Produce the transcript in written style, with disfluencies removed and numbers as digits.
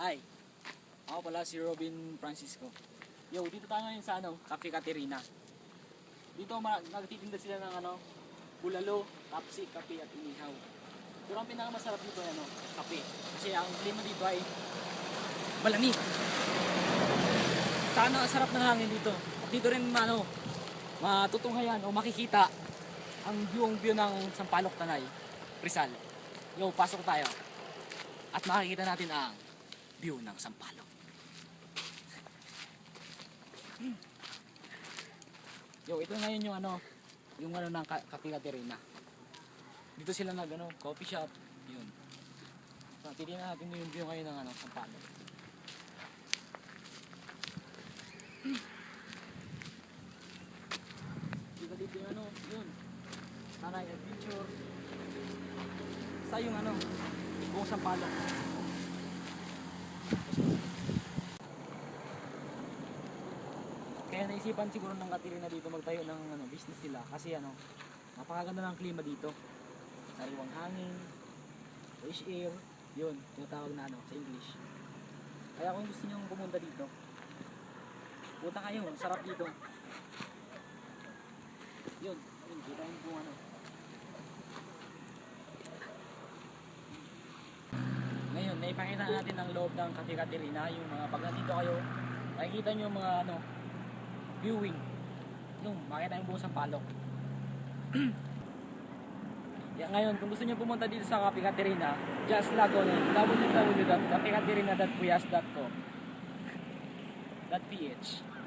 Hi, ako pala si Robin Francisco. Yo, dito tayo ngayon sa Cafe Caterina. Dito nagtitinda sila ng bulalo, kapsi, kape at inihaw. Pero ang pinakamasarap dito ay kape. Kasi ang klima dito ay malamig. Saka ang sarap ng hangin dito. At dito rin matutunghayan o makikita ang view ng Sampaloc Tanay, Rizal. Yo, pasok tayo. At makikita natin ang view ng Sampaloc. Yo, ito ngayon yung ng Cafe Caterina. Dito sila coffee shop. Yun. Tignan natin yung view ngayon ng Sampaloc. Dito yung yun. Tanay Adventure. Sa yung buong Sampaloc. Kaya naisipan siguro ng Caterina dito magtayo ng business nila kasi napakaganda ng klima dito. Sariwang hangin, fresh air, yun, tinatawag na sa English. Kaya kung gusto niyo pumunta dito, punta kayo, sarap dito. Yun, kita yung kung Ngayon, naipakita natin ang loob ng Cafe Caterina, yung pag nandito kayo, makikita niyo yung mga viewing. Yung makita yung buong Sampaloc. Ngayon, kung gusto niyo pumunta dito sa Cafe Caterina, just log on www.cafecaterina.puyas.co.ph